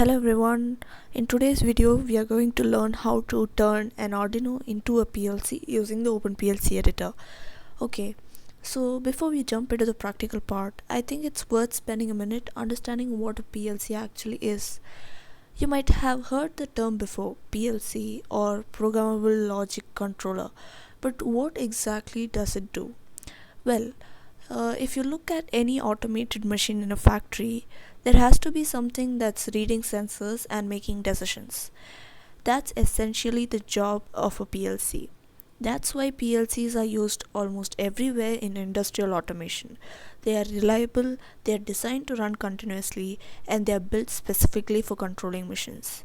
Hello everyone. In today's video we are going to learn how to turn an Arduino into a PLC using the OpenPLC editor. Okay, so before we jump into the practical part, I think it's worth spending a minute understanding what a PLC actually is. You might have heard the term before, PLC or Programmable Logic Controller, but what exactly does it do? Well, if you look at any automated machine in a factory, there has to be something that's reading sensors and making decisions. That's essentially the job of a PLC. That's why PLCs are used almost everywhere in industrial automation. They are reliable, they are designed to run continuously, and they are built specifically for controlling machines.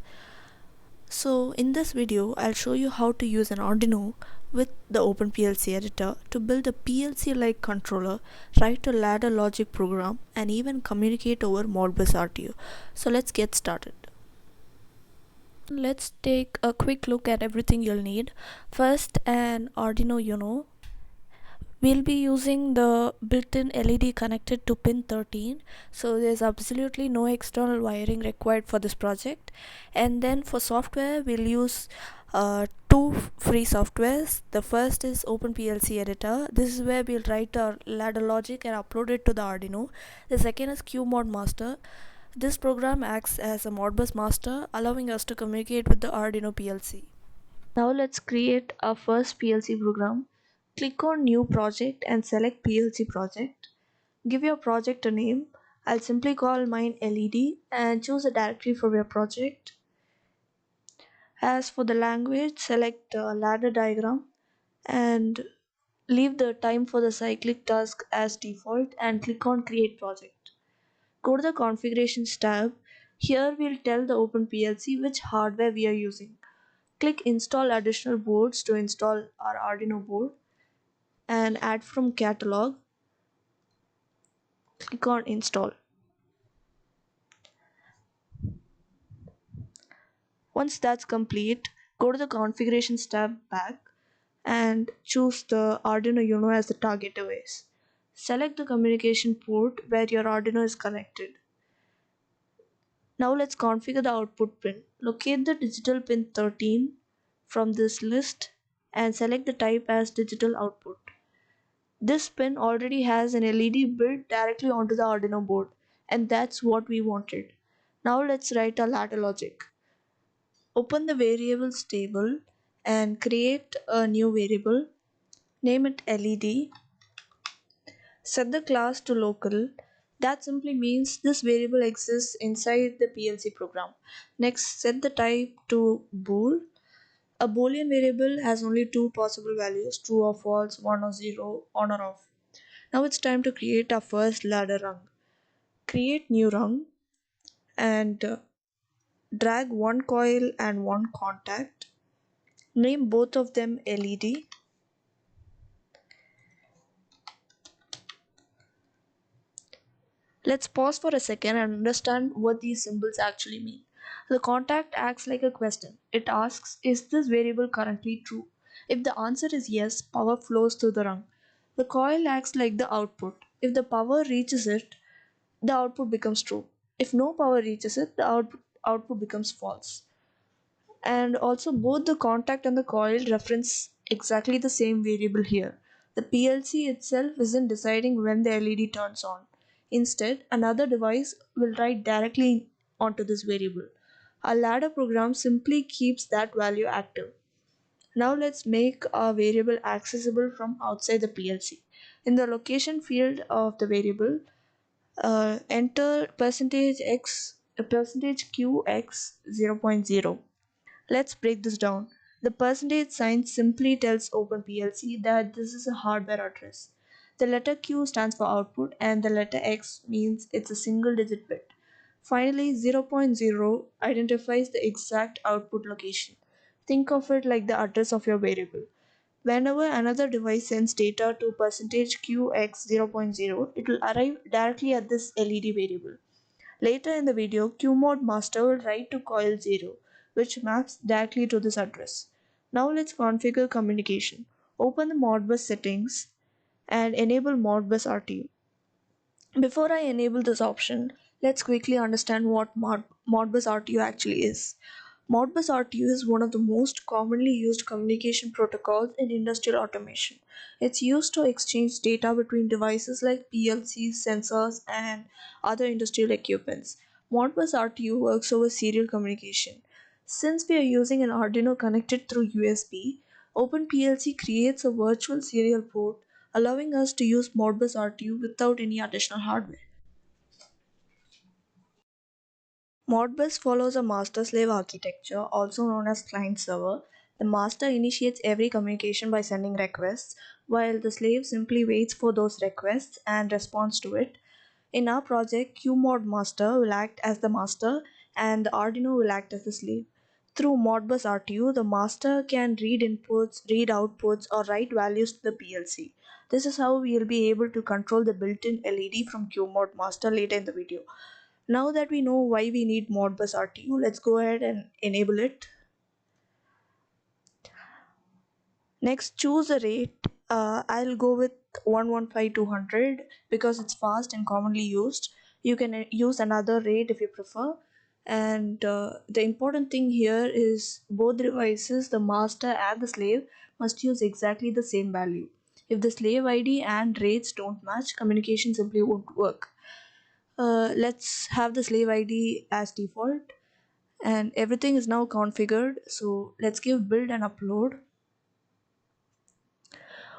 So in this video, I'll show you how to use an Arduino with the OpenPLC editor to build a PLC-like controller, write a ladder logic program, and even communicate over Modbus RTU. So let's get started. Let's take a quick look at everything you'll need. First, an Arduino Uno. We'll be using the built-in LED connected to pin 13, so there's absolutely no external wiring required for this project. And then for software, we'll use two free softwares. The first is OpenPLC editor. This is where we'll write our ladder logic and upload it to the Arduino. The second is QMod master. This program acts as a Modbus master, allowing us to communicate with the Arduino PLC. Now let's create our first PLC program. Click on New Project and select PLC project. Give your project a name. I'll simply call mine LED and choose a directory for your project. As for the language, select ladder diagram and leave the time for the cyclic task as default and click on Create Project. Go to the Configurations tab. Here we'll tell the OpenPLC which hardware we are using. Click Install additional boards to install our Arduino board and add from catalog. Click on Install. Once that's complete, go to the Configurations tab back and choose the Arduino Uno as the target device. Select the communication port where your Arduino is connected. Now let's configure the output pin. Locate the digital pin 13 from this list and select the type as digital output. This pin already has an LED built directly onto the Arduino board, and that's what we wanted. Now let's write our ladder logic. Open the variables table and create a new variable. Name it LED. Set the class to local. That simply means this variable exists inside the PLC program. Next, set the type to bool. A boolean variable has only two possible values, true or false, 1 or 0, on or off. Now it's time to create our first ladder rung. Create new rung and drag one coil and one contact. Name both of them LED. Let's pause for a second and understand what these symbols actually mean. The contact acts like a question. It asks, is this variable currently true? If the answer is yes, power flows through the rung. The coil acts like the output. If the power reaches it, the output becomes true. If no power reaches it, the output becomes false. And also both the contact and the coil reference exactly the same variable here. The PLC itself isn't deciding when the LED turns on. Instead, another device will write directly onto this variable. A ladder program simply keeps that value active. Now let's make our variable accessible from outside the PLC. In the location field of the variable, enter %x, %qx 0.0. Let's break this down. The percentage sign simply tells OpenPLC that this is a hardware address. The letter Q stands for output and the letter X means it's a single digit bit. Finally, 0.0 identifies the exact output location. Think of it like the address of your variable. Whenever another device sends data to %qx 0.0, it will arrive directly at this LED variable. Later in the video, QMod master will write to coil 0, which maps directly to this address. Now let's configure communication. Open the Modbus settings and enable Modbus RTU. Before I enable this option, Let's quickly understand what Modbus RTU actually is. Modbus RTU is one of the most commonly used communication protocols in industrial automation. It's used to exchange data between devices like PLCs, sensors, and other industrial equipments. Modbus RTU works over serial communication. Since we are using an Arduino connected through USB, OpenPLC creates a virtual serial port, allowing us to use Modbus RTU without any additional hardware. Modbus follows a master-slave architecture, also known as client-server. The master initiates every communication by sending requests, while the slave simply waits for those requests and responds to it. In our project, QModMaster will act as the master and the Arduino will act as the slave. Through Modbus RTU, the master can read inputs, read outputs, or write values to the PLC. This is how we will be able to control the built-in LED from QModMaster later in the video. Now that we know why we need Modbus RTU, let's go ahead and enable it. Next, choose a rate. I'll go with 115200 because it's fast and commonly used. You can use another rate if you prefer. And the important thing here is both devices, the master and the slave, must use exactly the same value. If the slave ID and rates don't match, communication simply won't work. Let's have the slave ID as default, and everything is now configured. So let's give build and upload.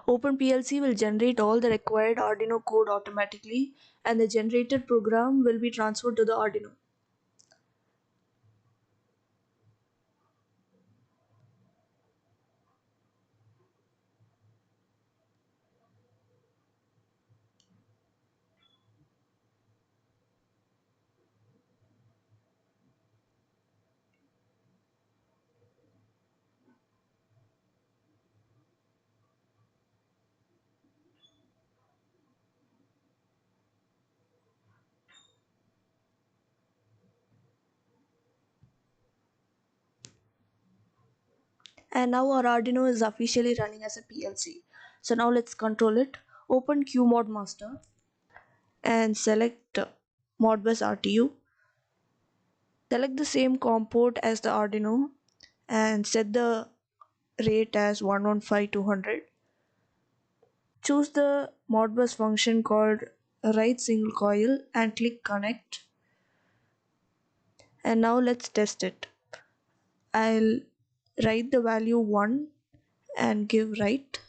OpenPLC will generate all the required Arduino code automatically, and the generated program will be transferred to the Arduino. And now our Arduino is officially running as a PLC. So now let's control it. Open QModMaster and select Modbus RTU. Select the same COM port as the Arduino and set the rate as 115200. Choose the Modbus function called write single coil and click connect. And now let's test it. I'll write the value 1 and give write,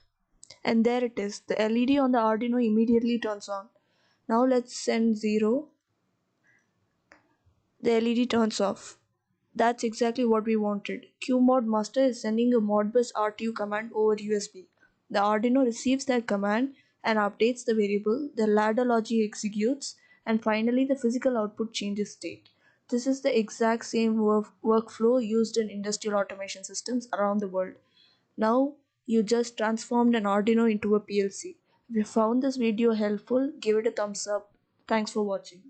and there it is. The LED on the Arduino immediately turns on. Now let's send 0. The LED turns off. That's exactly what we wanted. QModMaster is sending a Modbus RTU command over USB. The Arduino receives that command and updates the variable, the ladder logic executes, and finally the physical output changes state. This is the exact same workflow used in industrial automation systems around the world. Now you just transformed an Arduino into a PLC. If you found this video helpful, give it a thumbs up. Thanks for watching.